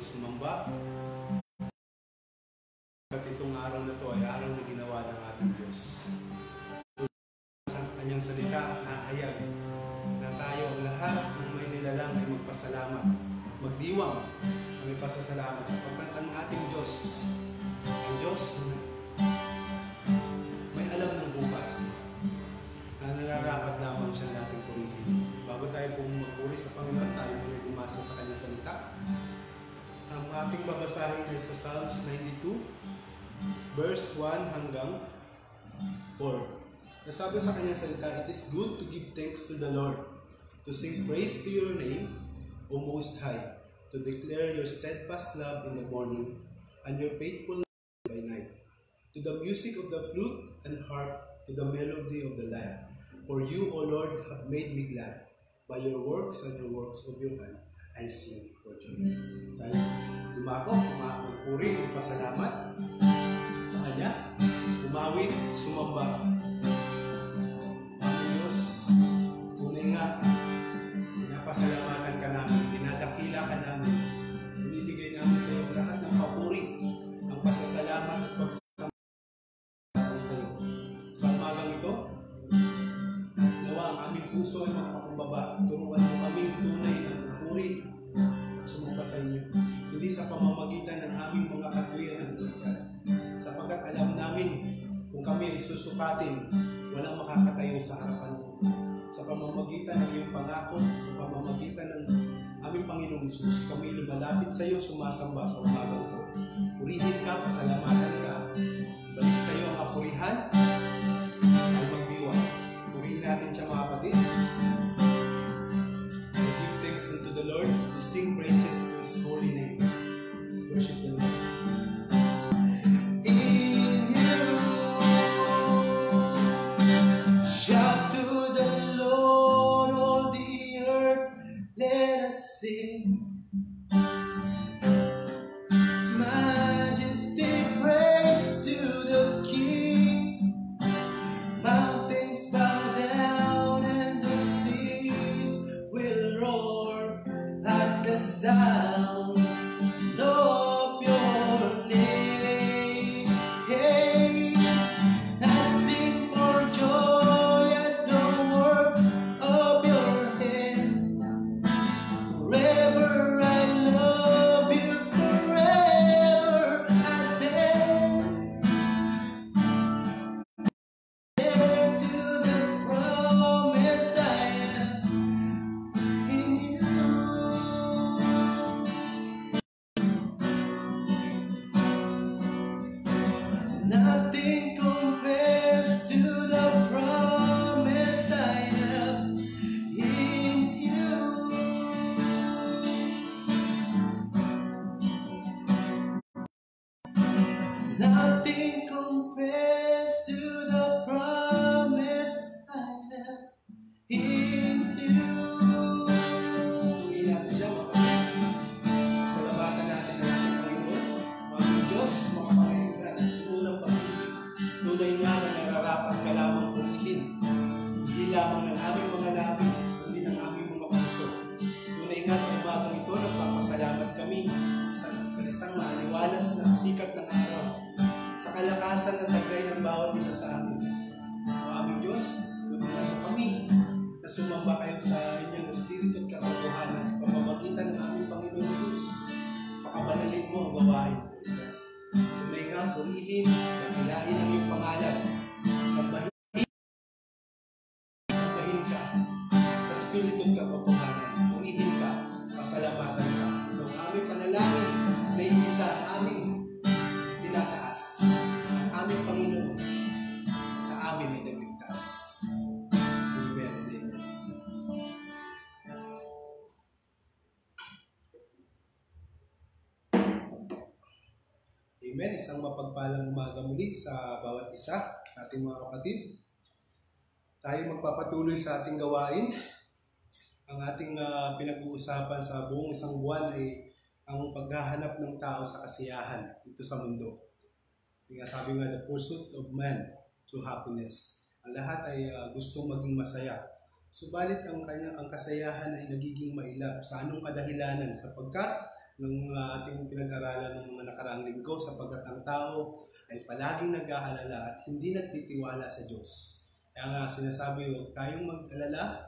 sumamba. At itong araw na ito ay araw na ginawa ng ating Diyos. Sa kanyang salita, nahayag na tayo ang lahat ng may nilalang ay magpasalamat at magdiwang na may pasasalamat sapagkat ang ating Diyos ay Diyos may alam ng bukas na nararapat lamang siya nating purihin. Bago tayo pong magpuri sa Panginoon, tayo muna bumasa sa kanyang salita. Ang ating babasahin ay sa Psalms 92, verse 1 hanggang 4. Nasabi sa kanyang salita, "It is good to give thanks to the Lord, to sing praise to your name, O Most High, to declare your steadfast love in the morning, and your faithfulness by night. To the music of the flute and harp, to the melody of the lyre. For you, O Lord, have made me glad. By your works and the works of your hand, I sing for joy." Tayo dumako, magpuri, magpasalamat sa Kanya, umawit, sumamba. Aming Diyos, tunay nga, pinapasalamatan ka namin, dinadakila ka namin, binibigay namin sa iyo lahat ng papuri, ang pasasalamat at pagsasama sa iyo. Sa umagang ito, nawa ang aming puso ay magpakumbaba, turuan mo kami tunay ng papuri at sumamba sa inyo. Hindi sa pamamagitan ng aming mga katuwiran, sapagkat alam namin kung kami ay susukatin, walang makakatayo sa harapan mo. Sa pamamagitan ng iyong pangako, sa pamamagitan ng aming Panginoong Hesus, kami lumalapit sa iyo, sumasamba sa umagang ito. Purihin ka, pasalamatan ka. Balik sa iyo ang kapurihan ay magdiwang. Purihin natin siya, mga kapatid. Give thanks unto the Lord, to sing praises to His holy name. Worship the Lord. Amen. Isang mapagpalang umaga muli sa bawat isa, sa ating mga kapatid. Tayo magpapatuloy sa ating gawain. Ang ating pinag-uusapan sa buong isang buwan ay ang paghahanap ng tao sa kasiyahan dito sa mundo. Sabi nga, the pursuit of man to happiness. Ang lahat ay gustong maging masaya. Subalit ang kasayahan ay nagiging mailap sa anong kadahilanan sapagkat ng ating pinag-aralan ng mga nakaraang linggo, sapagkat ang tao ay palaging nag-aalala at hindi nagtitiwala sa Diyos. Kaya nga sinasabi, huwag tayong mag-alala,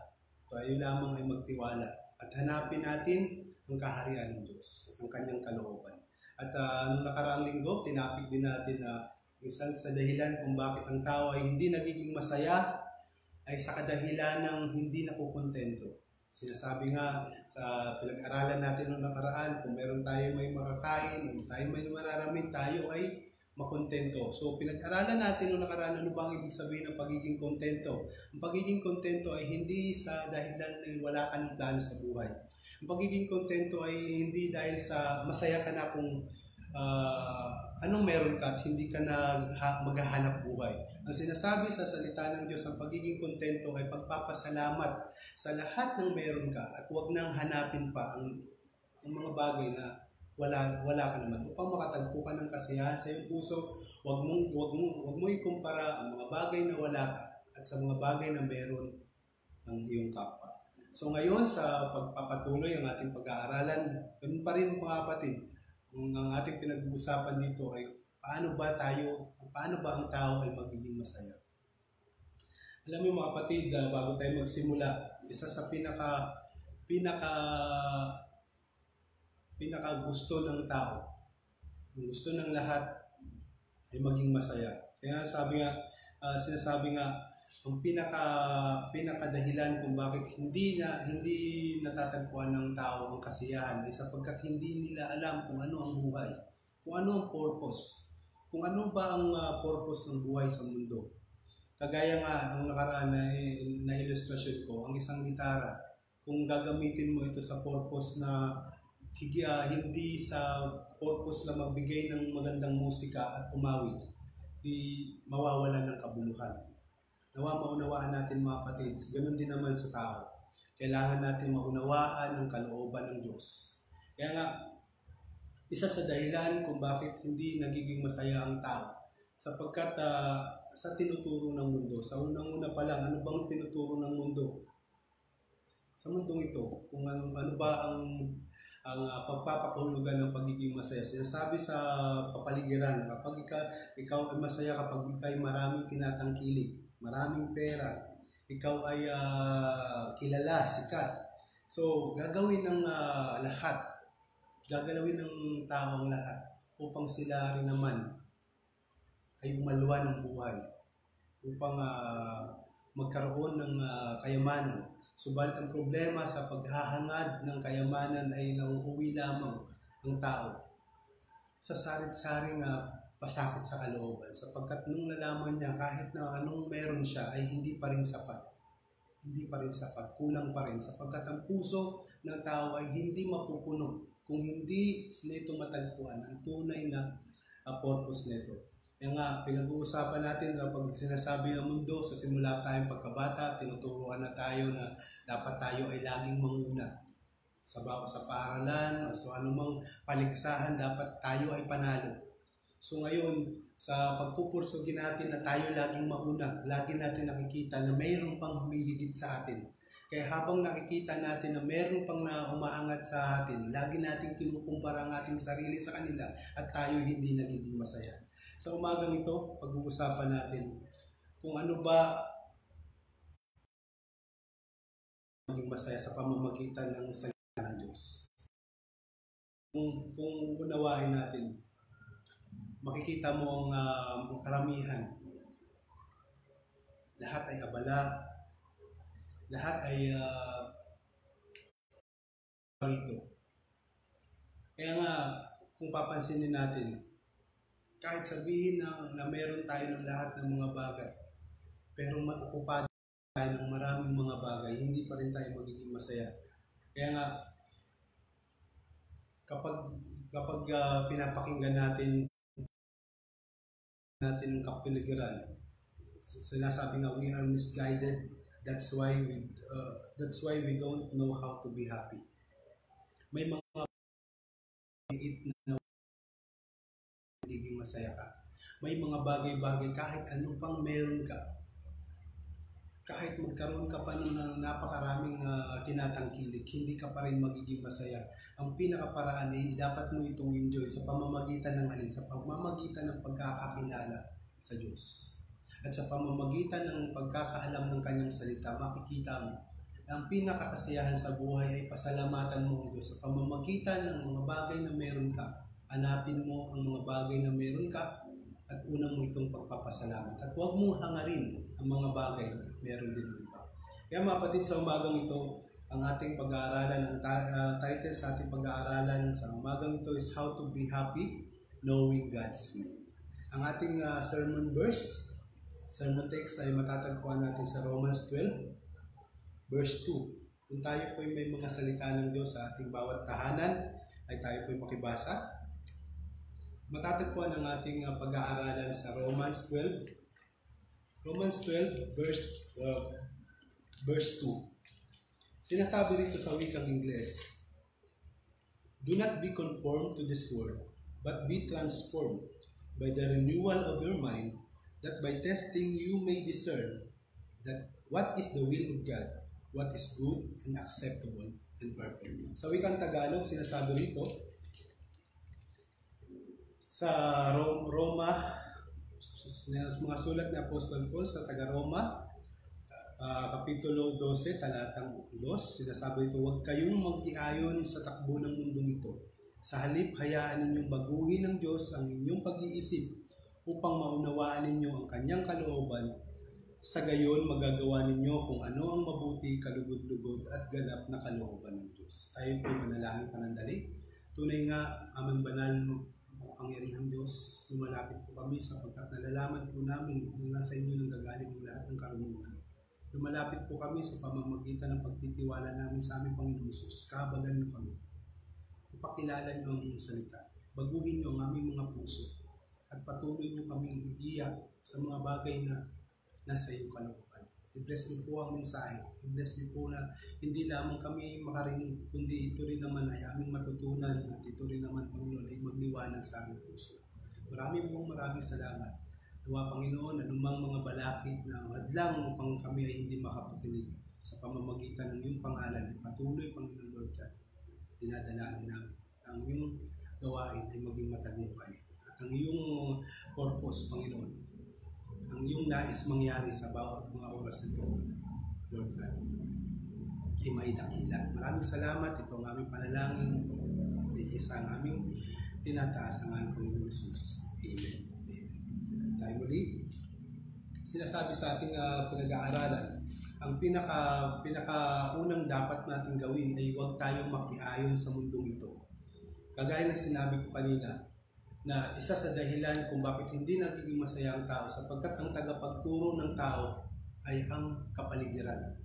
tayo lamang ay magtiwala at hanapin natin ang kaharian ng Diyos at ang kanyang kalooban. At nung nakaraang linggo, tinapik din natin na isang sa dahilan kung bakit ang tao ay hindi nagiging masaya ay sa kadahilan ng hindi nakukontento. Sinasabi nga sa pinag-aralan natin noong nakaraan, kung meron tayo may makakain, kung tayo may mararamit, tayo ay makontento. So pinag-aralan natin noong nakaraan, ano bang ibig sabihin ng pagiging kontento? Ang pagiging kontento ay hindi sa dahilan na wala ka ng plano sa buhay. Ang pagiging kontento ay hindi dahil sa masaya ka na kung anong meron ka at hindi ka na maghahanap buhay. Ang sinasabi sa salita ng Diyos, ang pagiging kontento ay pagpapasalamat sa lahat ng meron ka at huwag nang hanapin pa ang mga bagay na wala ka naman. Upang makatagpo ka ng kasiyahan sa iyong puso, huwag mo ikumpara ang mga bagay na wala ka at sa mga bagay na meron ng iyong kapwa. So ngayon sa pagpapatuloy ang ating pag-aaralan, ganun pa rin mga kapatid, kung ang ating pinag-uusapan dito ay paano ba ang tao ay magiging masaya. Alam mo mga kapatid, bago tayo magsimula, isa sa pinaka gusto ng tao, ang gusto ng lahat ay maging masaya. Kaya sinasabi nga ang pinakadahilan kung bakit hindi natatagpuan ng tao ang kasiyahan ay sapagkat hindi nila alam kung ano ang buhay, kung ano ang purpose, kung ano ba ang purpose ng buhay sa mundo. Kagaya nga nung nakaraan na ilustrasyon ko, ang isang gitara, kung gagamitin mo ito sa purpose na hindi sa purpose na magbigay ng magandang musika at umawit, mawawala ng kabuluhan. Nawa maunawaan natin mga kapatid, ganoon din naman sa tao. Kailangan natin maunawaan ang kalooban ng Diyos. Kaya nga, isa sa dahilan kung bakit hindi nagiging masaya ang tao, sapagkat sa tinuturo ng mundo, sa unang-una pa lang, ano bang tinuturo ng mundo? Sa mundong ito, kung ano ba ang pagpapakahulugan ng pagiging masaya. Sinasabi sa kapaligiran, kapag ikaw ay masaya kapag ikaw ay maraming tinatangkilik, maraming pera, ikaw ay kilala, sikat. So, gagalawin ng tao ang lahat upang sila rin naman ay umalwa ng buhay, upang magkaroon ng kayamanan. Subalit ang problema sa paghahangad ng kayamanan ay nauuwi lamang ng tao sa sarit-saring pasakit sa kalooban, sapagkat nung nalaman niya kahit na anong meron siya ay hindi pa rin sapat, kulang pa rin, sapagkat ang puso ng tao ay hindi mapupuno kung hindi nito matagpuan ang tunay na purpose nito. Kaya nga, pinag-uusapan natin na pag sinasabi ng mundo, sa simula tayong pagkabata, tinuturuan na tayo na dapat tayo ay laging manguna. Sa paaralan o sa anumang paligsahan, dapat tayo ay panalo. So ngayon, sa pagpupursugin natin na tayo laging mauna, lagi natin nakikita na mayroon pang humihigit sa atin. Kaya habang nakikita natin na mayroon pang na umaangat sa atin, lagi natin kinukumpara ang ating sarili sa kanila at tayo hindi nagiging masaya. Sa umagang ito, pag-uusapan natin kung ano ba maging masaya sa pamamagitan ng salita ng Diyos. Kung unawain natin, makikita mo ang karamihan. Lahat ay abala, lahat ay rito. Kaya nga, kung papansinin natin, kahit sabihin na meron tayo ng lahat ng mga bagay, pero maokupado tayo ng maraming mga bagay, hindi pa rin tayo magiging masaya. Kaya nga, kapag pinapakinggan natin ang kapiligiran, sinasabi nga we are misguided. That's why we don't know how to be happy. May mga liit na magiging masaya ka. May mga bagay-bagay kahit ano pang meron ka, kahit magkaroon ka pa ng napakaraming tinatangkilik, hindi ka pa rin magiging masaya. Ang pinakaparaan ay dapat mo itong enjoy sa pamamagitan ng alin? Sa pamamagitan ng pagkakakilala sa Diyos. At sa pamamagitan ng pagkakaalam ng Kanyang salita, makikita mo ang pinakakasiyahan sa buhay ay pasalamatan mo ang Diyos. Sa pamamagitan ng mga bagay na meron ka, hanapin mo ang mga bagay na meron ka at unang mo itong pagpapasalamat. At huwag mong hangarin ang mga bagay na meron din ang iba. Kaya mga kapatid, sa umagang ito, ang ating pag-aaralan, ang title sa ating pag-aaralan sa umagang ito is How to be Happy Knowing God's Will. Ang ating sermon text ay matatagpuan natin sa Romans 12, verse 2. Kung tayo po may mga salita ng Diyos sa ating bawat tahanan, ay tayo po makibasa. Matatagpuan ang ating pag-aaralan sa Romans 12. Romans 12, verse 2. Sinasabi rito sa wikang Ingles, "Do not be conformed to this world, but be transformed by the renewal of your mind, that by testing you may discern that what is the will of God, what is good and acceptable and perfect." Sa wikang Tagalog, sinasabi rito, sa Roma, mga sulat ni Apostol Paul sa taga-Roma, Kapitulo 12, talatang 2, sinasabi ito, "Huwag kayong mag-iayon sa takbo ng mundong ito. Sa halip, hayaan ninyong baguhin ng Diyos ang inyong pag-iisip upang maunawaan ninyo ang Kanyang kalooban. Sa gayon, magagawa ninyo kung ano ang mabuti, kalugod-lugod at ganap na kalooban ng Diyos." Tayo po manalangin panandali. Tunay nga, aming banal pangyarihang Diyos, lumalapit po kami sapagkat nalalaman po namin na nasa inyo nang gagaling ang lahat ng karunungan. Lumalapit po kami sa pamamagitan ng pagtitiwala namin sa aming Panginoon Jesus. Kahabagan niyo kami. Ipakilala niyo ang inyong salita. Baguhin niyo ang aming mga puso. At patuloy niyo kaming igiya sa mga bagay na nasa iyong kalooban. I-bless niyo po ang mensahe. I-bless niyo po na hindi lamang kami makarinig, kundi ito rin naman ay aming matutunan at ito rin naman, Panginoon, ay magliwanag sa aming puso. Maraming salamat. Nawa, Panginoon, anumang mga balakid na hadlang upang kami ay hindi makapakinig sa pamamagitan ng iyong pangalan ay patuloy, Panginoon Lord God, dinadalangin namin ang iyong gawain ay maging matagumpay. At ang iyong purpose, Panginoon, ang iyong nais mangyari sa bawat mga oras nito, Lord God, ay maidakila. Maraming salamat. Ito ang aming panalangin. Iisa ang aming tinataas ang aming Panginoon Jesus. Amen. Tayo muli, sinasabi sa ating pinag-aaralan, ang pinakaunang dapat natin gawin ay huwag tayong makiayon sa mundong ito. Kagaya ng sinabi ko kanina, na isa sa dahilan kung bakit hindi nagiging masaya ang tao sapagkat ang tagapagturo ng tao ay ang kapaligiran.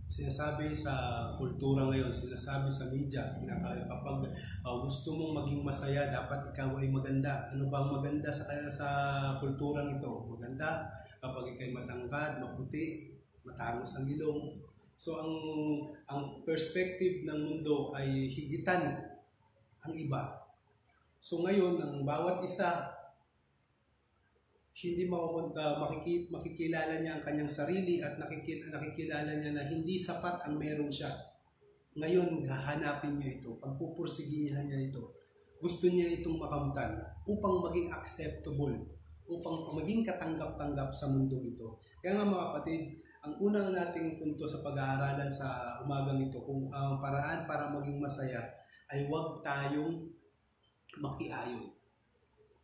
Sinasabi sa kultura ngayon, sinasabi sa media, na kapag gusto mong maging masaya, dapat ikaw ay maganda. Ano bang maganda sa kulturang ito? Maganda kapag ikay matangkad, maputi, matangos ang ilong. So ang perspective ng mundo ay higitan ang iba. So ngayon, ang bawat isa, hindi makikilala niya ang kanyang sarili at nakikilala niya na hindi sapat ang meron siya. Ngayon, hahanapin niya ito, pagpupursigihan niya ito. Gusto niya itong makamtan upang maging acceptable, upang maging katanggap-tanggap sa mundo ito. Kaya nga mga kapatid, ang unang nating punto sa pag-aaralan sa umagang ito, kung ang paraan para maging masaya, ay huwag tayong makiayon.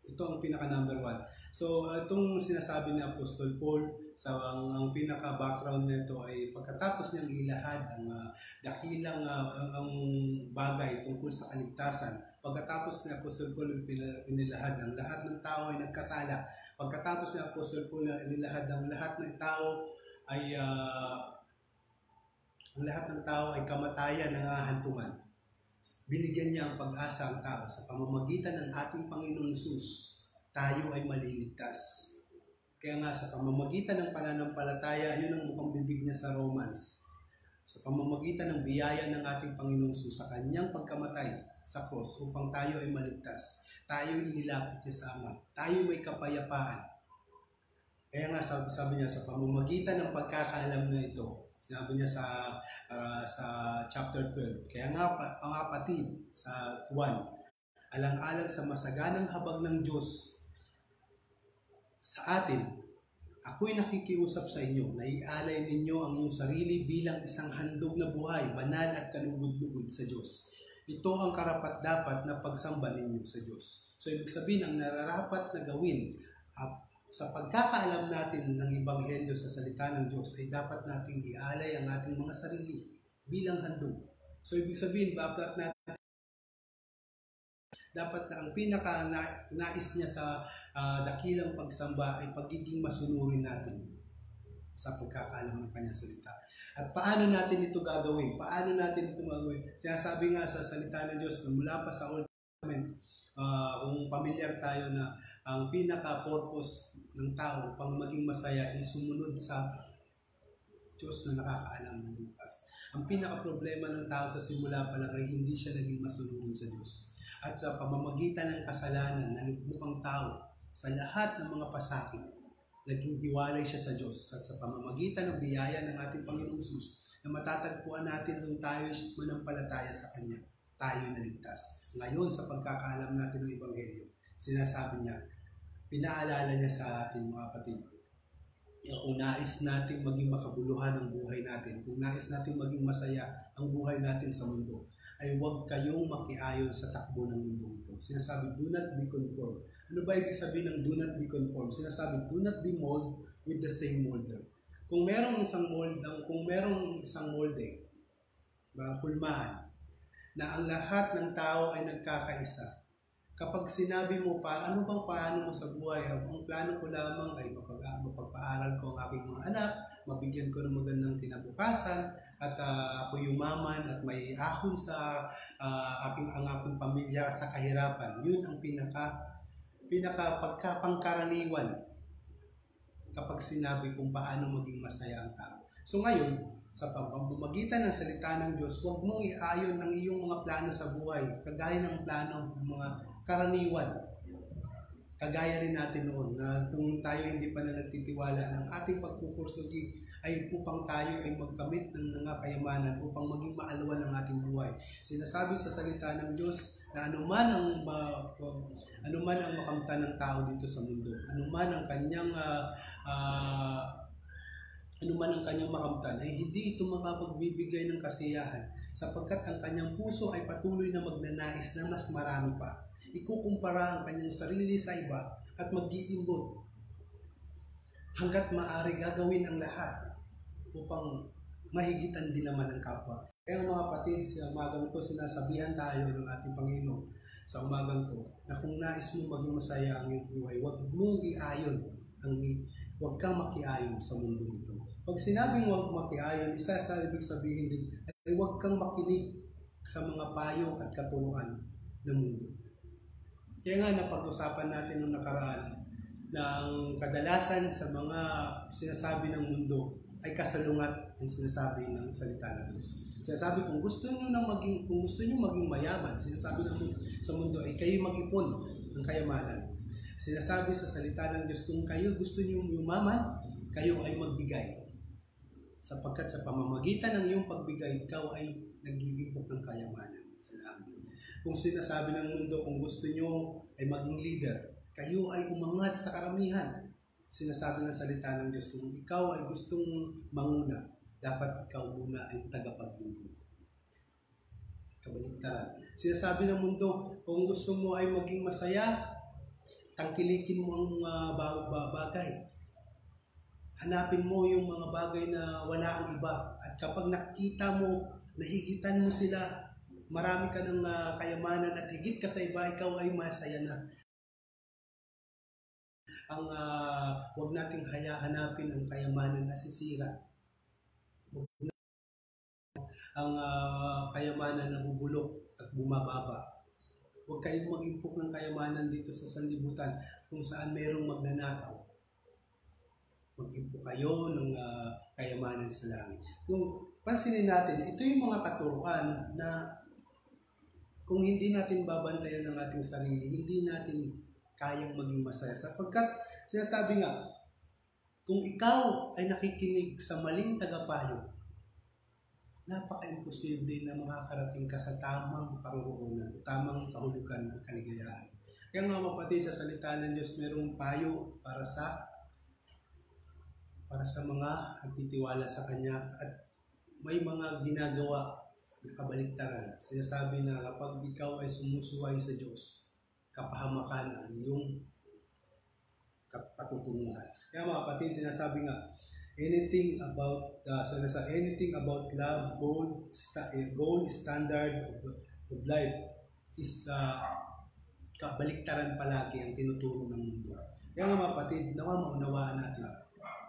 Ito ang pinaka-number 1. So, itong sinasabi ni Apostol Paul, ang pinaka-background nito ay pagkatapos niyang ilahad ang dakilang ang bagay tungkol sa kaligtasan. Pagkatapos ni Apostol Paul inilahad ng lahat ng tao ay nagkasala. Pagkatapos ni Apostol Paul inilahad ng lahat ng tao ay ang lahat ng tao ay kamatayan ng hahantungan. Binigyan niya ang pag-asa ang tao sa pamamagitan ng ating Panginoon Jesus. Tayo ay maliligtas. Kaya nga sa pamamagitan ng pananampalataya, yun ang mukhang bibig niya sa Romans. Sa pamamagitan ng biyaya ng ating Panginoong Jesus sa kanyang pagkamatay sa cross upang tayo ay maligtas. Tayo inilapit niya sa Ama. Tayo may kapayapaan. Kaya nga sabi niya sa pamamagitan ng pagkakaalam na ito, sinabi niya sa chapter 12, kaya nga ang kapatid sa 1, alang-alang sa masaganang habag ng Diyos sa atin, ako'y nakikiusap sa inyo na ialay ninyo ang iyong sarili bilang isang handog na buhay, banal at kalugod-lugod sa Diyos. Ito ang karapat-dapat na pagsamba ninyo sa Diyos. So, ibig sabihin, ang nararapat na gawin sa pagkakaalam natin ng Ebanghelyo sa salita ng Diyos ay dapat nating ialay ang ating mga sarili bilang handog. So, ibig sabihin, dapat na ang pinaka-nais niya sa dakilang pagsamba ay pagiging masunurin natin sa pagkakaalam ng kanyang salita. At paano natin ito gagawin? Sinasabi nga sa salita ng Diyos mula pa sa Old Testament, kung familiar tayo na ang pinaka-purpose ng tao upang maging masaya ay sumunod sa Diyos na nakakaalam ng bukas. Ang pinaka-problema ng tao sa simula pa lang ay hindi siya naging masunurin sa Diyos. At sa pamamagitan ng kasalanan na nagmukhang tao sa lahat ng mga pasakit, naging hiwalay siya sa Diyos. At sa pamamagitan ng biyaya ng ating Panginoong Hesus, na matatagpuan natin nung tayo manampalataya sa Kanya, tayo naligtas. Ngayon, sa pagkakaalam natin ng Ebanghelyo, sinasabi niya, pinaalala niya sa ating mga kapatid, kung nais natin maging makabuluhan ang buhay natin, kung nais natin maging masaya ang buhay natin sa mundo, ay huwag kayong makiayon sa takbo ng mundo ito. Sinasabi, do not be conformed. Ano ba ibig sabihin ng do not be conformed? Sinasabi, do not be mold with the same molder. Kung merong isang molde, hulmahan, na ang lahat ng tao ay nagkakaisa, kapag sinabi mo pa, ano bang paano mo sa buhay? Ang plano ko lamang ay mapagpaaral ko ang aking mga anak, mabigyan ko ng magandang kinabukasan, at ako yumaman at may ahon sa ang aking pamilya sa kahirapan. Yun ang pagkapangkaraniwan kapag sinabi kung paano maging masaya ang tao. So ngayon, sa pamamagitan ng salita ng Diyos, huwag mong iayon ang iyong mga plano sa buhay, kagaya ng plano ng mga karaniwan. Kagaya rin natin noon na kung tayo hindi pa na nagtitiwala ng ating pagpupursigi ay upang tayo ay magkamit ng mga kayamanan upang maging maalawan ang ating buhay. Sinasabi sa salita ng Diyos na anuman ang makamtan ng tao dito sa mundo, anuman ang kanyang makamtan, ay hindi ito makapagbibigay ng kasiyahan sapagkat ang kanyang puso ay patuloy na magnanais na mas marami pa. Ikukumpara ang kanyang sarili sa iba at mag-iimbot. Hanggat maaari gagawin ang lahat upang mahigitan din naman ang kapwa. Kaya mga kapatid, sa umagang ito, sinasabihan tayo ng ating Panginoon sa umagang ito na kung nais mo maging masaya ang iyong buhay, huwag kang makiayon sa mundo ito. Pag sinabing huwag makiayon, isa sa ibig sabihin din ay huwag kang makinig sa mga payo at katuruan ng mundo. Kaya nga napag-usapan natin nung nakaraan na ang kadalasan sa mga sinasabi ng mundo ay kasalungat ang sinasabi ng salita ng Diyos. Sinasabi kung gusto niyo maging mayaman, sinasabi ng sa mundo ay kayo mag-ipon ng kayamanan. Sinasabi sa salita ng Diyos kung kayo gusto niyo yumaman, kayo ay magbigay. Sapagkat sa pamamagitan ng iyong pagbigay, ikaw ay nag-iimpok ng kayamanan sa langit. Kung sinasabi ng mundo kung gusto niyo ay maging leader, kayo ay umangat sa karamihan. Sinasabi ng salita ng Diyos, kung ikaw ay gustong manguna, dapat ikaw muna ay tagapaglingkod. Kabaligtaran. Sinasabi ng mundo, kung gusto mo ay maging masaya, tangkilikin mo ang bagay. Hanapin mo yung mga bagay na wala ang iba. At kapag nakita mo, nahigitan mo sila, marami ka ng kayamanan at higit ka sa iba, ikaw ay masaya na. Huwag nating hanapin ang kayamanan na sisira. Ang kayamanan na bubulok at bumababa. Huwag kayong mag-impok ng kayamanan dito sa sanlibutan kung saan mayroong magnanakaw. Mag-impok kayo ng kayamanan sa langit. Kung pansinin natin, ito yung mga katuruan na kung hindi natin babantayan ng ating sarili, hindi natin kayang maging masaya. Sapagkat sinasabi nga, Kung ikaw ay nakikinig sa maling tagapayo, napaka-imposible na makakarating ka sa tamang paruroonan, tamang kahulugan ng kaligayahan. Kaya nga kapatid, sa salita ng Diyos, mayroong payo para sa mga nagtitiwala sa Kanya at may mga ginagawa na kabaligtaran. Sinasabi na kapag ikaw ay sumusuway sa Diyos, kapahamakan ang iyong patutunguhan. Kaya mga kapatid, sinasabi nga, anything about love, gold standard of life is kabaliktaran palagi ang tinuturo ng mundo. Kaya nga mga kapatid, maunawaan natin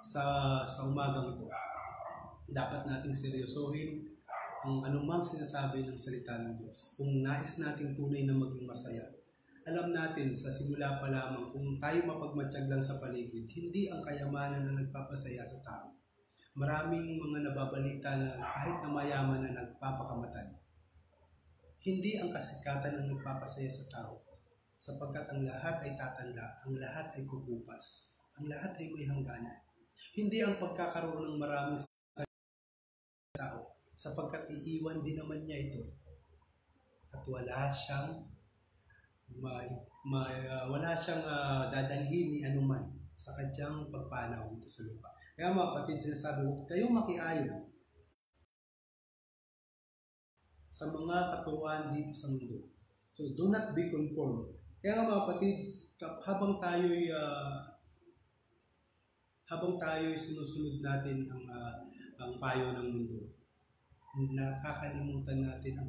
sa umagang ito. Dapat nating seryosohin ang anumang sinasabi ng salita ng Diyos. Kung nais nating tunay na maging masaya, alam natin sa simula pa lamang kung tayo mapagmatsyag lang sa paligid, hindi ang kayamanan na nagpapasaya sa tao. Maraming mga nababalita na kahit na mayaman na nagpapakamatay. Hindi ang kasikatan ang nagpapasaya sa tao, sapagkat ang lahat ay tatanda, ang lahat ay kukupas, ang lahat ay may hangganan. Hindi ang pagkakaroon ng maraming tao, sapagkat iiwan din naman niya ito. At wala siyang dadalhin ni anuman sa kanyang pagpanaw dito sa lupa. Kaya mga kapatid, sinasabi, huwag kayong makiayon sa mga katuruan dito sa mundo. So, do not be conformed. Kaya nga mga kapatid, habang tayo'y sinusunod natin ang payo ng mundo, nakakalimutan natin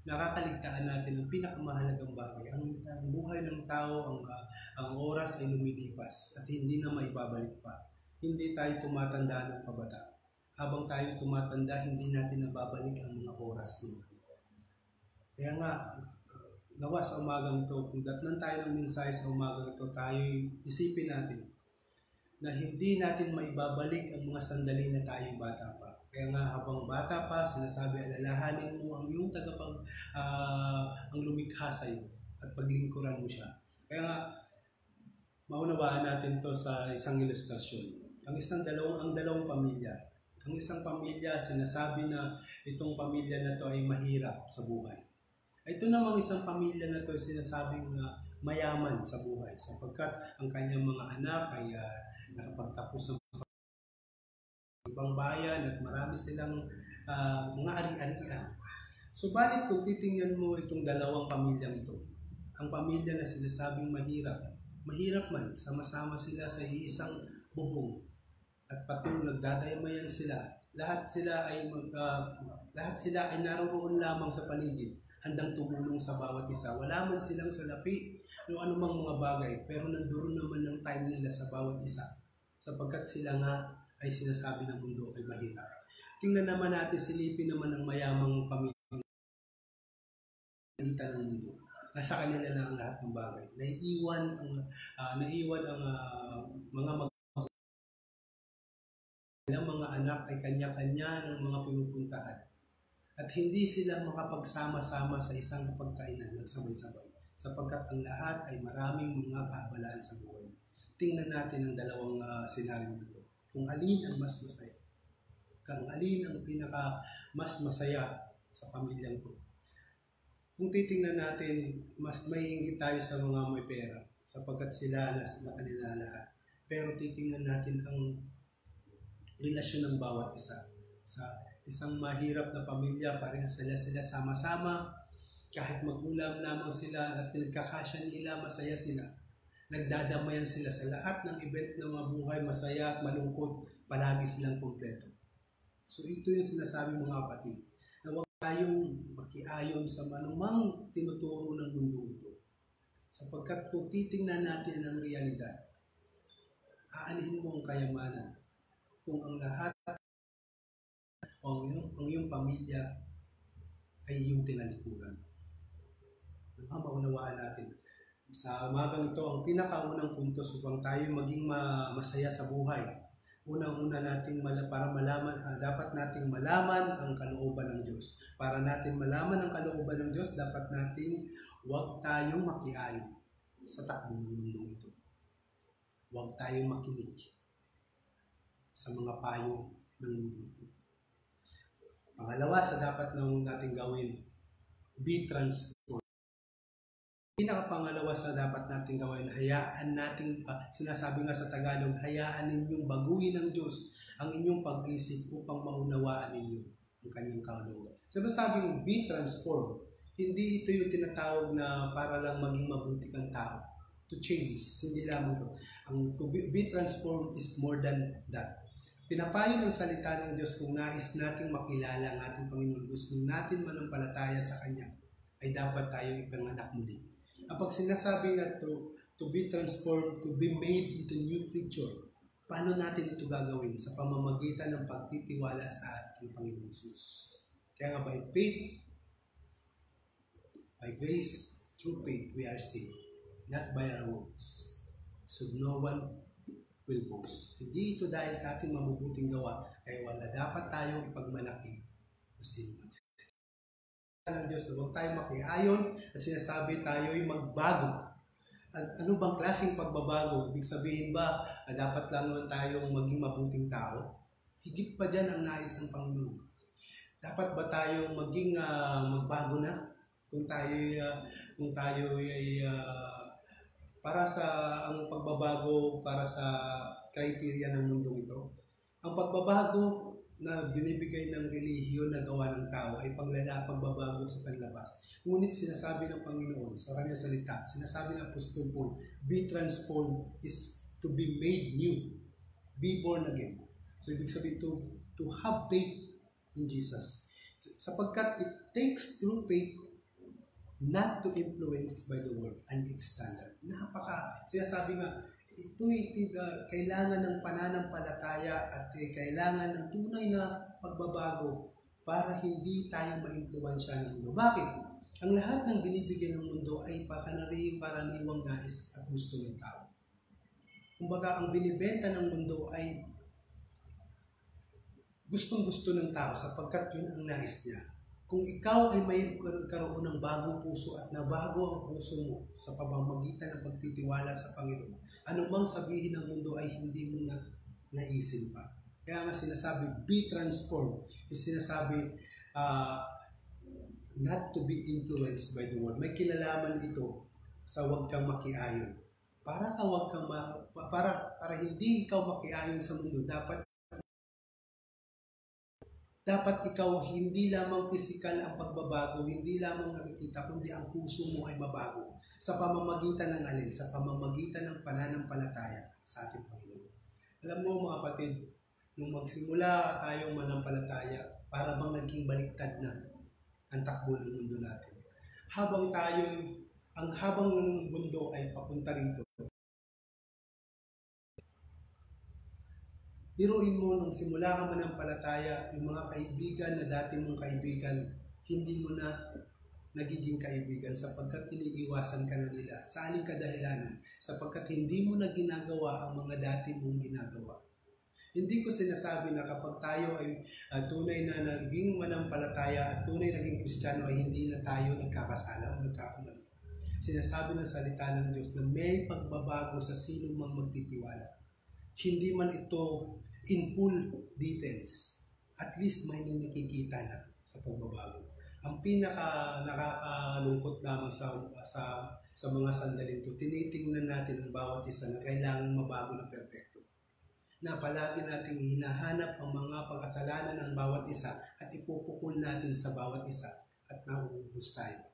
nakakaligtaan natin ang pinakamahalagang bagay. Ang buhay ng tao, ang oras ay lumilipas at hindi na maibabalik pa. Hindi tayo tumatanda ng pabata. Habang tayo tumatanda, hindi natin nababalik ang mga oras nila. Kaya nga, nawa sa umagang ito, kung datnan tayo ng mensahe sa umagang ito, tayo isipin natin na hindi natin maibabalik ang mga sandali na tayong bata pa. Kaya nga habang bata pa, sinasabi, alalahanin mo ang iyong ang lumikha sa iyo at paglingkuran mo siya. Kaya nga, maunawaan natin to sa isang ilustrasyon. Ang dalawang pamilya. Ang isang pamilya, sinasabi na itong pamilya na to ay mahirap sa buhay. Ito namang isang pamilya na to ay sinasabing mayaman sa buhay sapagkat ang kanyang mga anak ay nakapagtapos ng ibang bayan at marami silang mga ari-arian. Subalit kung titingnan mo itong dalawang pamilyang ito, ang pamilya na sinasabing mahirap man, sama-sama sila sa iisang bubong at patuloy nagdadayamayan sila. Lahat sila ay naroon lamang sa paligid, handang tumulong sa bawat isa. Wala man silang salapi o anumang mga bagay, pero nandoon naman ng time nila sa bawat isa sapagkat sila nga ay sinasabi ng mundo ay mahirap. Tingnan naman natin, silipin naman ang mayamang pamilya ng mundo. Nasa kanila na ang lahat ng bagay. Naiiwan ang mga anak ay kanya-kanya ng mga pinupuntahan. At hindi sila makapagsama-sama sa isang pagkainan ng sabay-sabay sapagkat ang lahat ay maraming mga kahabalaan sa buhay. Tingnan natin ang dalawang senaryo ito. Kung alin ang mas masaya. Kung alin ang mas masaya sa pamilyang ito. Kung titingnan natin, mas maiinggit tayo sa mga may pera sapagkat sila na kanila lahat. Pero titingnan natin ang relasyon ng bawat isa. Sa isang mahirap na pamilya, parehas sila sama-sama. Kahit magulang lamang sila at pinagkakasya nila, masaya sila. Nagdadamayan sila sa lahat ng event ng mga buhay, masaya at malungkot, palagi silang kompleto. So ito yung sinasabi mga kapatid, na huwag tayong makiayon sa manumang tinuturo ng mundo ito. Sapagkat kung titingnan natin ang realidad, aanhin mo ang kayamanan kung ang lahat o ang iyong pamilya ay iyong tinalikuran. Maunawaan natin. Sa umagang ito, ang pinakaunang puntos upang tayo maging masaya sa buhay. Unang-una nating dapat nating malaman ang kalooban ng Diyos. Para natin malaman ang kalooban ng Diyos, dapat nating huwag tayong makiayon sa takbo ng mundong ito. Huwag tayong makinig. sa mga payo ng mundo ito. Pangalawa sa dapat nating gawin, be transformed. Pinakapangalawa sa dapat nating gawin, hayaan nating, sinasabi nga sa Tagalog, hayaan ninyong baguhin ng Diyos ang inyong pag-isip upang maunawaan ninyo ang kanyang kalooban. Sinasabing be transformed, hindi ito yung tinatawag na para lang maging mabuti kang tao. To change, hindi lamang ito. Ang to be transformed is more than that. Pinapayo ng salita ng Diyos kung nais nating makilala ang ating Panginoon, gusto natin manampalataya sa Kanya, ay dapat tayo ipanganak muli. Ang pag sinasabi na to be transformed, to be made into new creature, paano natin ito gagawin? Sa pamamagitan ng pagtitiwala sa ating Panginoon Jesus. Kaya nga by faith, by grace, through faith, we are saved. Not by our works. So no one will boast. Hindi ito dahil sa ating mabubuting gawa, kaya wala dapat tayong ipagmalaki na sinman. Ng Diyos na huwag tayong makiayon at sinasabi tayo'y magbago. At ano bang klaseng pagbabago? Ibig sabihin ba dapat lang naman tayong maging mabuting tao? Higit pa dyan ang nais ng Panginoon. Dapat ba tayong maging magbago na? Kung tayo ay para sa ang pagbabago para sa criteria ng mundong ito. Ang pagbabago na binibigay ng relihiyon na gawa ng tao ay pagbabago sa panlabas. Ngunit sinasabi ng Panginoon sa kanyang salita, sinasabi ng Apostol Paul, be transformed is to be made new. Be born again. So ibig sabihin to have faith in Jesus. Sapagkat it takes true faith not to influence by the world and its standard. Sinasabi nga, ito'y kailangan ng pananampalataya at kailangan ng tunay na pagbabago para hindi tayo ma-influensya ng mundo. Bakit? Ang lahat ng binibigyan ng mundo ay paraniwang nais at gusto ng tao. Kumbaga, ang binibenta ng mundo ay gustong-gusto ng tao sapagkat yun ang nais niya. Kung ikaw ay may karoon ng bagong puso at nabago ang puso mo sa pamamagitan ng pagtitiwala sa Panginoon, anumang sabihin ng mundo ay hindi mo na naisin pa. Kaya nga sinasabi, be transformed. Sinasabi, not to be influenced by the world. May kinalaman ito sa huwag kang makiayon. Para hindi ikaw makiayon sa mundo, dapat ikaw hindi lamang physical ang pagbabago, hindi lamang nakikita, kundi ang puso mo ay mabago. Sa pamamagitan ng alin? Sa pamamagitan ng pananampalataya sa ating Panginoon. Alam mo mga kapatid, nung magsimula tayong manampalataya, para bang naging baliktad na ang takbo ng mundo natin. Habang ng mundo ay papunta rito, biruin mo, nung simula ka manampalataya, yung mga kaibigan na dati mong kaibigan, hindi mo na nagiging kaibigan sapagkat iniiwasan ka na nila. Sa aling kadahilanan, sapagkat hindi mo na ginagawa ang mga dati mong ginagawa. Hindi ko sinasabi na kapag tayo ay tunay na naging manampalataya at tunay naging Kristiyano ay hindi na tayo nagkakasala o nagkakamali. Sinasabi ng salita ng Diyos na may pagbabago sa sino mang magtitiwala. Hindi man ito in full details, at least may nakikita na sa pagbabago. Ang nakakalungkot naman sa mga sandali ito, tinitingnan natin ang bawat isa na kailangan mabago na perfecto. Na palagi nating hinahanap ang mga pagkasalanan ng bawat isa at ipupukol natin sa bawat isa at nauubos tayo.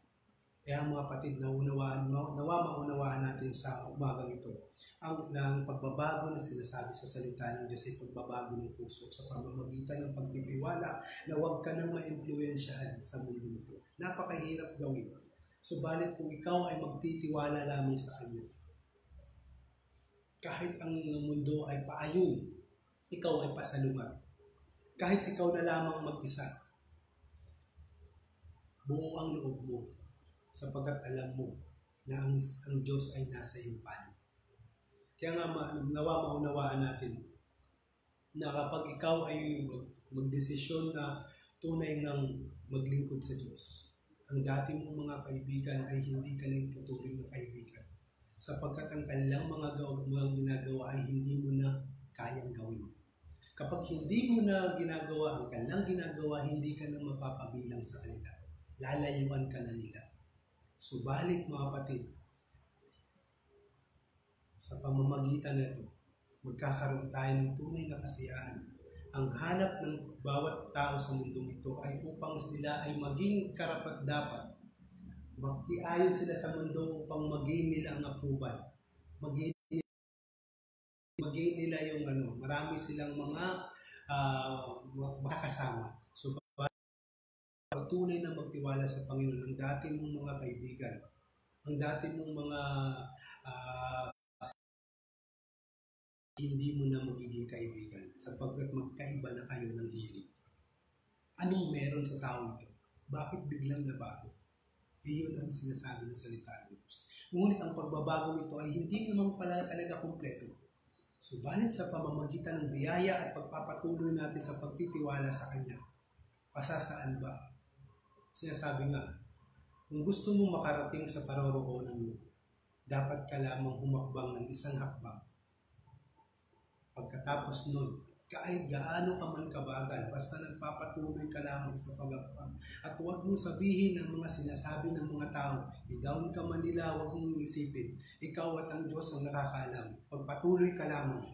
Kaya mga kapatid, nawa maunawaan natin sa umagang ito ang pagbabago na sinasabi sa salita ng Diyos ay pagbabago ng puso sa pamamagitan ng pagtitiwala na huwag ka nang ma-impluwensyahan sa mundo ito. Napakahirap gawin. Subalit kung ikaw ay magtitiwala lamang sa Kanya, kahit ang mundo ay paayon, ikaw ay pasalungat. Kahit ikaw na lamang mag-isa, buo ang loob mo. Sapagkat alam mo na ang Diyos ay nasa iyong panig. Kaya nga nawa maunawaan natin na kapag ikaw ay magdesisyon na tunay ng maglingkod sa Diyos, ang dati mong mga kaibigan ay hindi ka na ituturing na kaibigan. Sapagkat ang kanilang mga ginagawa ay hindi mo na kayang gawin. Kapag hindi mo na ginagawa ang kanilang ginagawa, hindi ka na mapapabilang sa kanila. Lalayuan ka na nila. Subalit mga kapatid, sa pamamagitan nito, magkakaroon tayo ng tunay na kasiyahan. Ang hanap ng bawat tao sa mundong ito ay upang sila ay maging karapat-dapat. Makiayon sila sa mundo upang maging nila ang approval. Maging nila yung marami silang mga makakasama. So, tunay na magtiwala sa Panginoon, ang dati mong mga kaibigan, ang dati mong mga hindi mo na magiging kaibigan sapagkat magkaiba na kayo ng hilig. Anong meron sa tao ito? Bakit biglang nabago? Iyon ang sinasabi ng salita ng Diyos. Ngunit ang pagbabagong ito ay hindi naman pala talaga kumpleto. Subalit sa pamamagitan ng biyaya at pagpapatuloy natin sa pagtitiwala sa Kanya, pasasaan ba? Sinasabi nga, kung gusto mong makarating sa paroroonan mo, dapat ka lamang humakbang ng isang hakbang. Pagkatapos nun, kahit gaano ka man kabagal, basta nagpapatuloy ka lamang sa paghakbang. At huwag mong sabihin ng mga sinasabi ng mga tao, i-down ka man nila, huwag mong isipin. Ikaw at ang Diyos ang nakakaalam. Pagpatuloy ka lamang.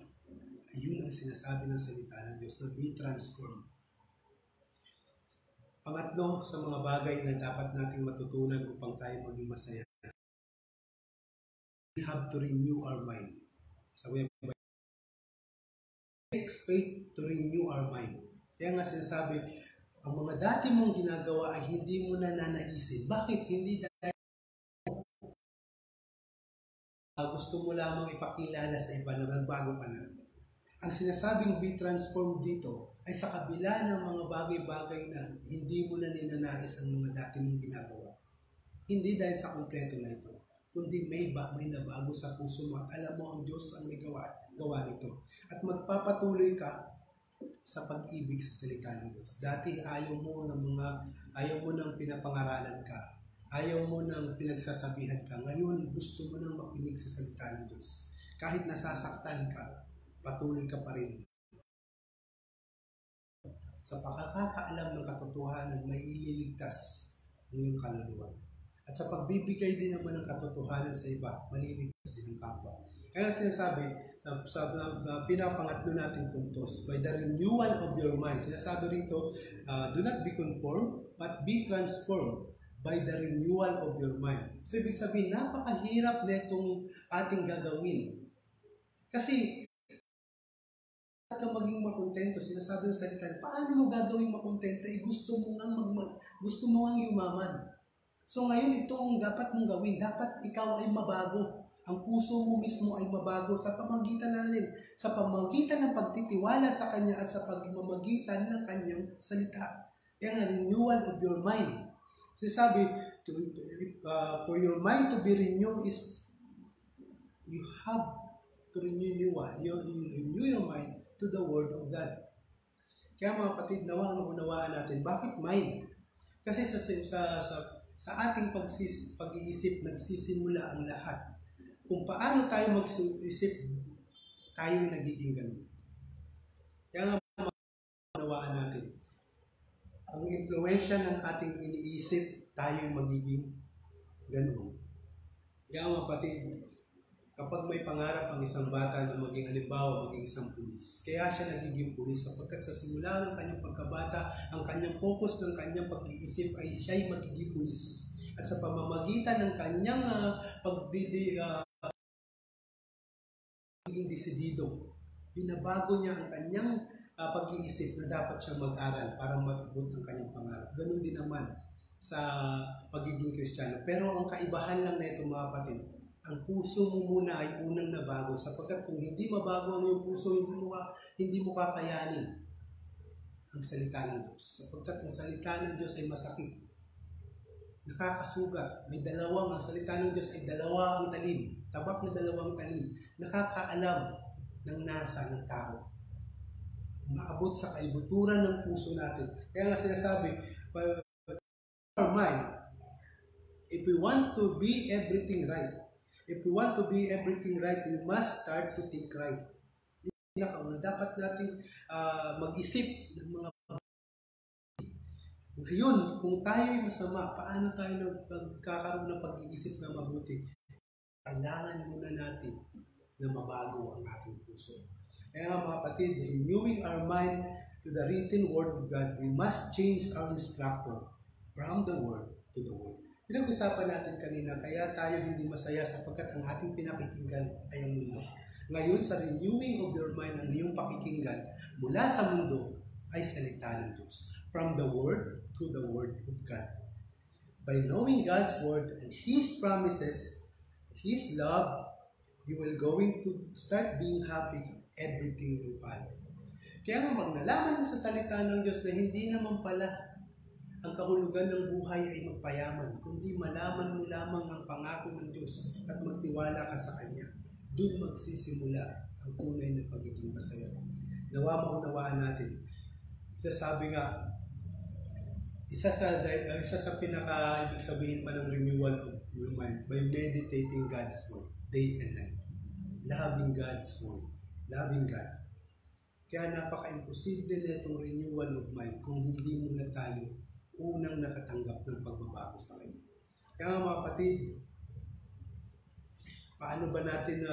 Ayun ang sinasabi ng salita ng Diyos na be transformed. Pangatlo sa mga bagay na dapat nating matutunan upang tayo maging masaya. We have to renew our mind. Takes faith to renew our mind. Kaya nga sinasabi, ang mga dati mong ginagawa ay hindi mo na nanaisin. Bakit? Hindi dahil gusto mo lamang ipakilala sa iba na magbago ka na. Ang sinasabing be transformed dito ay sa kabila ng mga bagay-bagay na hindi mo na ninanais ang mga dati mong ginagawa. Hindi dahil sa kompleto na ito, kundi may nabago sa puso mo at alam mo ang Diyos ang may gawa nito. At magpapatuloy ka sa pag-ibig sa salita ng Diyos. Dati ayaw mo nang pinapangaralan ka. Ayaw mo nang pinagsasabihan ka. Ngayon gusto mo nang makinig sa salita ng Diyos. Kahit nasasaktan ka, patuloy ka pa rin. Sa pakakaalam ng katotohanan, may ililigtas ang iyong kaluluwa. At sa pagbibigay din naman ng katotohanan sa iba, maliligtas din ang kapwa. Kaya sinasabi, sa pinapangatlo nating puntos, by the renewal of your mind. Sinasabi rito, do not be conformed, but be transformed by the renewal of your mind. So, ibig sabihin, napakahirap na itong ating gagawin. Kasi, ka maging makontento, sinasabi ng salita, paano mo gagawin makontento? Gusto mo nga yumaman. So ngayon, ito ang dapat mong gawin. Dapat ikaw ay mabago. Ang puso mo mismo ay mabago sa pamamagitan ng pagtitiwala sa Kanya at sa pagmamagitan ng Kanyang salita. Kaya nga, renewal of your mind. Sinasabi, for your mind to be renewed is, you have to renew your mind to the Word of God. Kaya mga kapatid, unawaan natin, bakit mind? Kasi sa ating pag-iisip, nagsisimula ang lahat. Kung paano tayo mag-isip, tayo nagiging ganun. Kaya nga, unawaan natin, ang impluwensya ng ating iniisip, tayo magiging ganun. Kaya mga kapatid, kapag may pangarap ang isang bata na maging halimbawa, maging isang pulis, kaya siya nagiging pulis sapagkat sa simula ng kanyang pagkabata, ang kanyang focus ng kanyang pag-iisip ay siya'y magiging pulis. At sa pamamagitan ng kanyang magiging desidido, binabago niya ang kanyang pag-iisip na dapat siya mag-aral para maabot ang kanyang pangarap. Ganun din naman sa pagiging Kristiyano. Pero ang kaibahan lang na ito mga kapatid, ang puso mo muna ay unang nabago sapagkat kung hindi mabago ang iyong puso, hindi mo kakayanin ang salita ng Diyos. Sapagkat ang salita ng Diyos ay masakit. Nakakasugat. Ang salita ng Diyos ay dalawang talim. Tabak na dalawang talim. Nakakaalam ng nasa ng tao. Maabot sa kaibuturan ng puso natin. Kaya nga sinasabi, our mind, if we want to be everything right, we must start to think right. pinakauna, dapat nating mag-isip ng mga ngayon, kung tayo'y masama, paano tayo nagkakaroon ng pag-iisip na mabuti? Kailangan muna natin na mabago ang ating puso. Kaya nga mga kapatid, renewing our mind to the written word of God, we must change our instructor from the word to the word. Pinag-usapan natin kanina, kaya tayo hindi masaya sapagkat ang ating pinakikinggan ay ang mundo. Ngayon, sa renewing of your mind, ang iyong pakikinggan mula sa mundo ay salita ng Diyos. From the word to the word of God. By knowing God's word and His promises, His love, you will going to start being happy. Everything will follow. Kaya nga magnalaman mo sa salita ng Diyos na hindi naman pala ang kahulugan ng buhay ay magpayaman, kundi malaman mo lamang ang pangako ng Diyos at magtiwala ka sa Kanya. Doon magsisimula ang tunay na pagiging masaya. Nawa maunawaan natin. Sabi nga, isa sa pinaka-ibig sabihin pa ng renewal of your mind by meditating God's word day and night. Loving God's word. Loving God. Kaya napaka-imposible na itong renewal of mind kung hindi muna tayo unang nakatanggap ng pagbabago sa Kanya. Kaya nga mga kapatid, paano ba natin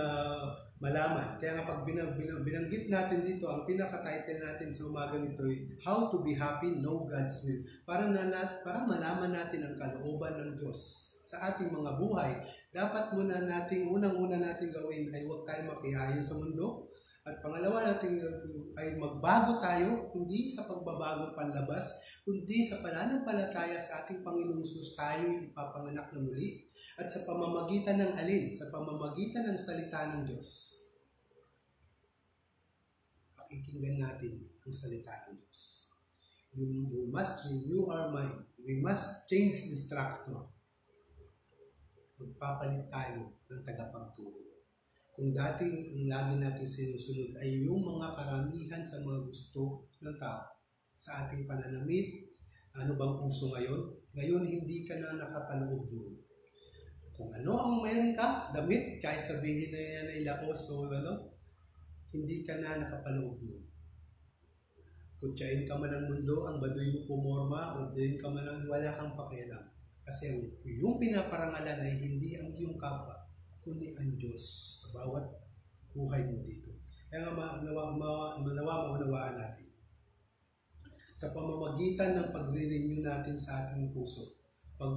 malaman? Kaya nga pag binanggit natin dito, ang pinaka-title natin sa umaga nito ay How to be Happy, Know God's Will. Para malaman natin ang kalooban ng Diyos sa ating mga buhay, dapat unang-una natin gawin ay huwag tayo makihayin sa mundo. At pangalawa natin ay magbago tayo, hindi sa pagbabagong panlabas, kundi sa pananampalataya sa ating Panginoong Hesus tayo ipapanganak na muli. At sa pamamagitan ng alin? Sa pamamagitan ng salita ng Diyos. Pakikinggan natin ang salita ng Diyos. We must renew our mind. We must change instruction. Magpapalit tayo ng tagapagturo. Kung dati ang lagi natin sinusunod ay yung mga karamihan sa mga gusto ng tao sa ating pananamit, ano bang uso ngayon? Ngayon hindi ka na nakapaloob doon. Kung ano ang mayroon ka, damit, kahit sabihin na yan ay lakos o hindi ka na nakapaloob doon. Kutsain ka man ng mundo, ang baduy mo pumorma, o kutsain ka man ng wala kang pakialam. Kasi yung pinaparangalan ay hindi ang iyong kapwa, kundi ang Diyos sa bawat buhay mo dito. Kaya nga maunawaan natin. Sa pamamagitan ng pagre-renew natin sa ating puso,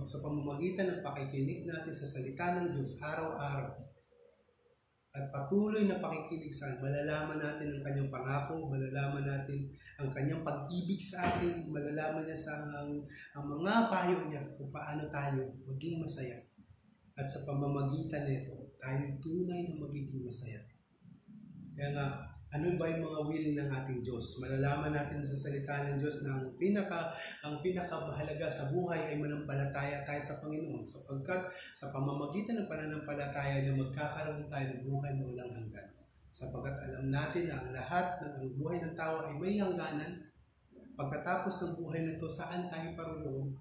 sa pamamagitan ng pakikinig natin sa salita ng Diyos araw-araw, at patuloy na pakikinig sa malalaman natin ang Kanyang pangako, malalaman natin ang Kanyang pag-ibig sa atin, malalaman niya sa ang mga payo niya kung paano tayo maging masaya. At sa pamamagitan nito, tayo tunay na magiging masaya. Kaya nga, ano ba yung mga will ng ating Diyos? Malalaman natin sa salita ng Diyos na ang pinakamahalaga sa buhay ay manampalataya tayo sa Panginoon, sapagkat sa pamamagitan ng pananampalataya niya magkakaroon tayo ng buhay na walang hanggan. Sapagkat alam natin na ang lahat ng buhay ng tao ay may hangganan. Pagkatapos ng buhay na ito, saan tayo paroroon?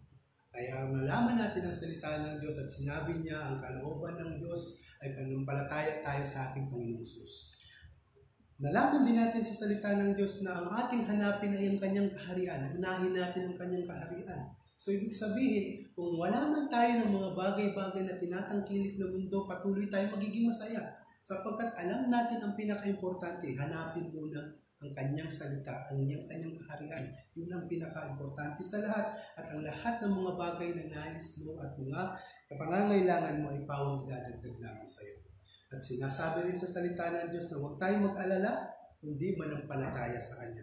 Kaya malaman natin ang salita ng Diyos at sinabi niya ang kalooban ng Diyos ay panampalataya tayo sa ating Panginoong Hesus. Nalaman din natin sa salita ng Diyos na ang ating hanapin ay ang Kanyang kaharian. Unahin natin ang Kanyang kaharian. So, ibig sabihin, kung wala man tayo ng mga bagay-bagay na tinatangkilik na mundo, patuloy tayo magiging masaya. Sapagkat alam natin ang pinaka-importante, hanapin muna ang Kanyang salita, ang Kanyang kaharian. Yun ang pinaka-importante sa lahat. At ang lahat ng mga bagay na nais mo at mga kapangangailangan mo ay pawang idadagdag lamang sa iyo. At sinasabi rin sa salita ng Diyos na huwag tayong mag-alala, kundi manampalataya sa Kanya.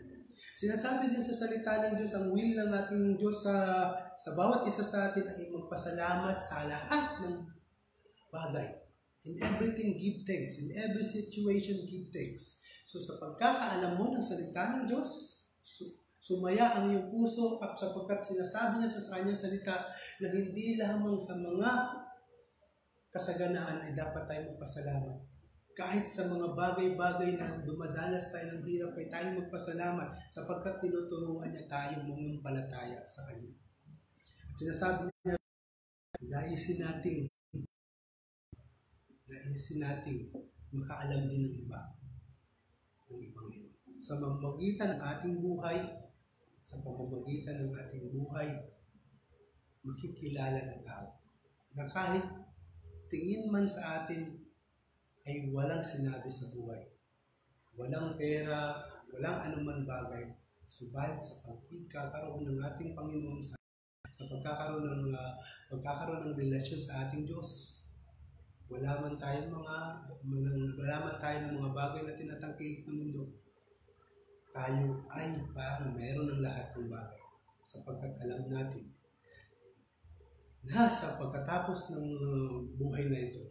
Sinasabi din sa salita ng Diyos, ang will ng ating Diyos sa bawat isa sa atin ay magpasalamat sa lahat ng bagay. In everything, give thanks. In every situation, give thanks. So sa pagkakaalam mo ng salita ng Diyos, sumaya ang iyong puso at sapagkat sinasabi niya sa kanyang salita na hindi lamang sa mga kasaganaan ay dapat tayo magpasalamat. Kahit sa mga bagay-bagay na dumadanas tayo ng hirap ay tayo magpasalamat sapagkat tinuturuan niya tayo manampalataya sa Kanya. At sinasabi niya, naisin natin makaalam din ng iba ng ibang sa pamamagitan ng ating buhay, makikilala ng tao na kahit tingin man sa atin ay walang sinabi sa buhay, walang pera, walang anuman bagay, subalit sa pagkakaroon ng ating Panginoon sa pagkakaroon ng relasyon sa ating Diyos, wala man tayong mga bagay na tinatangkilik ng mundo, tayo ay parang meron ng lahat ng bagay, sapagkat alam natin na sa pagkatapos ng buhay na ito,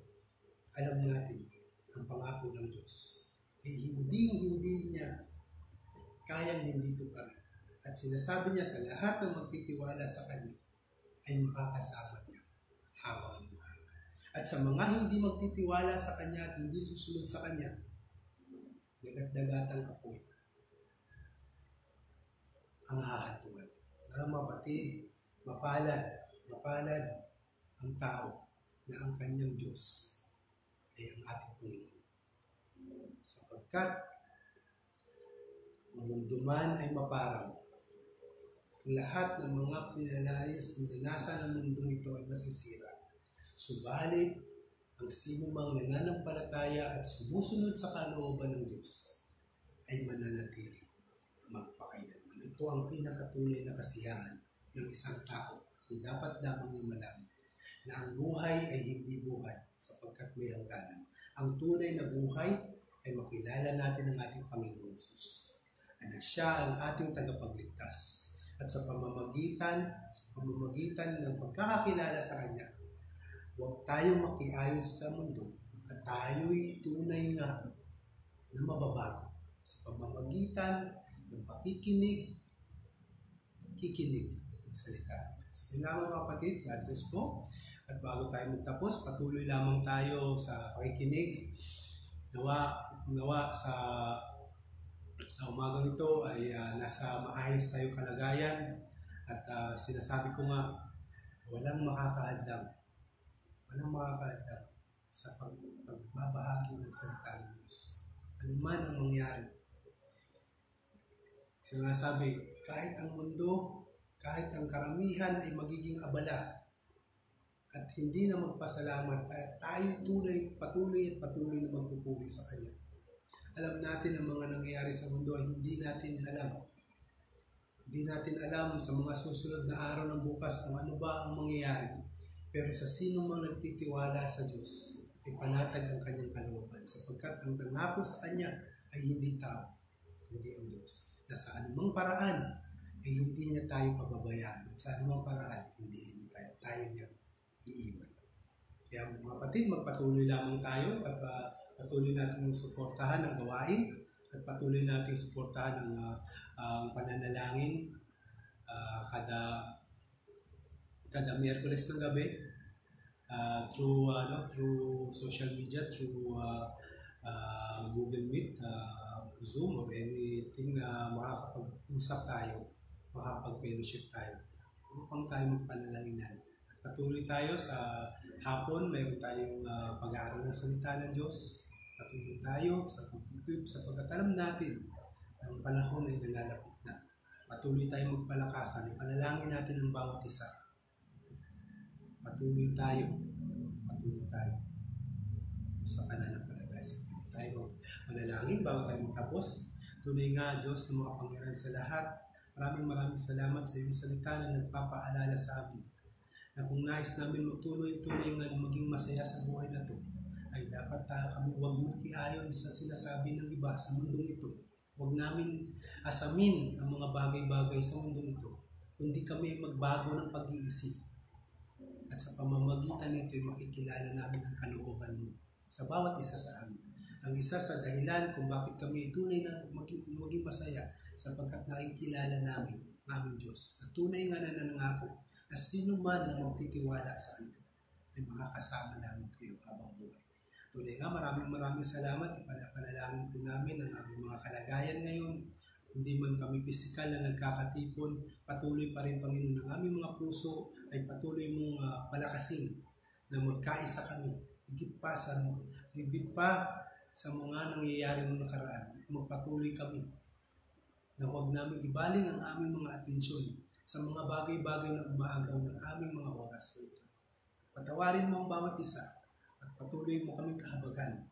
alam natin ang pangako ng Diyos ay hindi niya kayang hindi tuparin. At sinasabi niya sa lahat ng magtitiwala sa Kanya ay makakasama niya habang buhay. At sa mga hindi magtitiwala sa Kanya at hindi susunod sa Kanya, dagat-dagatang apoy ang hahantungan. Mga kapatid, mapalad ang tao na ang kanyang Diyos ay ang ating Panginoon. Sapagkat ang mundo man ay maparang, ang lahat ng mga pinalayas na nasa ng mundong ito ay masisira. Subalit, ang sino mang nananampalataya at sumusunod sa kalooban ng Diyos ay mananatili magpakailanman. Ito ang pinakatunay na kasiyahan ng isang tao kung dapat lamang niya malaman na ang buhay ay hindi buhay sapagkat may hangganan. Ang tunay na buhay ay makilala natin ang ating Panginoon Jesus na siya ang ating tagapagligtas. At sa pamamagitan ng pagkakakilala sa Kanya, huwag tayong makiayos sa mundo at tayo'y tunay nga na mababago sa pamamagitan ng pakikinig ng salita ng Diyos. Yun lamang mga kapatid, God bless po. At bago tayo magtapos, patuloy lamang tayo sa pakikinig. Nawa sa umagang ito ay nasa maayos tayong kalagayan at sinasabi ko nga, walang makakahadlang sa pagbabahagi ng salita ng Diyos. Ano man ang mangyari. Sinasabi, kahit ang mundo, kahit ang karamihan ay magiging abala at hindi na magpasalamat, tayo patuloy na magpupuri sa Kanya. Alam natin ang mga nangyayari sa mundo ay hindi natin alam. Hindi natin alam sa mga susunod na araw ng bukas kung ano ba ang mangyayari. Pero sa sino mang nagtitiwala sa Diyos ay panatag ang Kanyang kalooban sapagkat ang nangako sa Kanya ay hindi tao, hindi ang Diyos. Na sa anumang paraan ay hindi niya tayo pababayaan at sa anumang paraan hindi tayo niya iiwan. Kaya mga kapatid, magpatuloy lamang tayo at patuloy natin suportahan ang gawain at patuloy natin suportahan ang pananalangin kada Miyerkules ng gabi through social media, through Google Meet, Zoom, or anything na makakapag-usap tayo, makakapag-fellowship tayo upang tayo magpanalanginan. At patuloy tayo sa hapon, mayroon tayong pag-aaral ng salita ng Diyos. Patuloy tayo sa pag-equip sapagkat alam natin na ang panahon ay nalalapit na. Patuloy tayong magpalakasan. Ipanalangin natin ang bawat isa. Patuloy tayo sa pananampalataya sa Panginoon. Tayo manalangin bago tayo magtapos. Tunay nga, Diyos na makapangyarihan sa lahat. Maraming salamat sa iyong salita na nagpapaalala sa amin na kung nais namin magtuloy nga na maging masaya sa buhay na ito, ay dapat kami huwag makiayon sa sinasabi ng iba sa mundong ito. Huwag namin asamin ang mga bagay-bagay sa mundong ito, kundi kami magbago ng pag-iisip. At sa pamamagitan nito ay makikilala namin ang kalooban mo sa bawat isa sa amin. Ang isa sa dahilan kung bakit kami tunay na maging masaya sapagkat nakikilala namin ang aming Diyos. At tunay nga na nanangako na sino man na magtitiwala sa Kanya ay makakasama namin kayo habang buhay. Tunay nga, maraming salamat. Ipanalangin po namin ang aming mga kalagayan ngayon. Hindi man kami pisikal na nagkakatipon, patuloy pa rin, Panginoon, ng aming mga puso ay patuloy mong palakasin na magkaisa kami. Higit pa sa mga nangyayari ng nakaraan. At magpatuloy kami na huwag namin ibaling ang aming mga atensyon sa mga bagay-bagay na umaagaw ng aming mga oras, Lord God. Patawarin mo ang bawat isa at patuloy mo kaming kahabagan.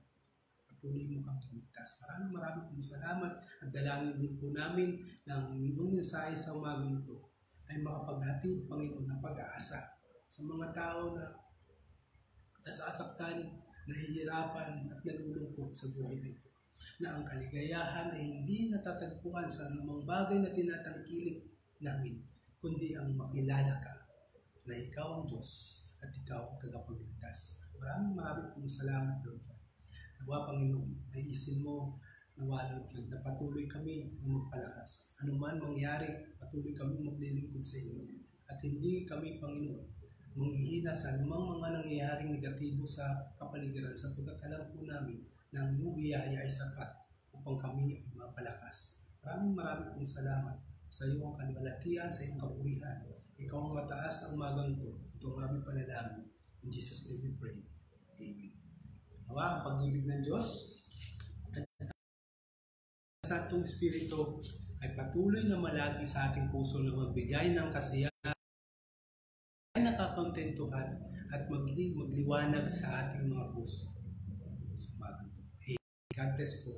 Patuloy mo kaming ligtas. Maraming pong salamat at dalangin din po namin na ang inyong mensahe sa umagang ito ay makapaghatid, Panginoon, ng pag-aasa sa mga tao na nasasaktan, nahihirapan at nalulungkot sa buhay na ito. Na ang kaligayahan ay hindi natatagpuan sa anumang bagay na tinatangkilik namin, kundi ang makilala ka na ikaw ang Diyos at ikaw ang tagapagligtas. Maraming pong salamat, Lord God. Nawa, Panginoon, naisin mo, nawa, Lord God, na patuloy kami na magpalakas. Ano man mangyari, patuloy kami maglilingkod sa iyo. At hindi kami, Panginoon, manghihina sa anumang mga nangyayaring negatibo sa kapaligiran, sapagkat alam po namin na ang iyong biyaya ay sapat upang kami ay mapalakas. Maraming pong salamat sa iyong kalwalatian, sa iyong kapurihan. Ikaw ang mataas ang umagang ito. Ito ang aming panalangin. In Jesus' name we pray. Amen. Nawa, ang pag-ibig ng Diyos at sa atong Espiritu ay patuloy na malagi sa ating puso na magbigay ng kasiyahan, nakakontentuhan at magliwanag sa ating mga puso. Sa umagang ito. God bless po.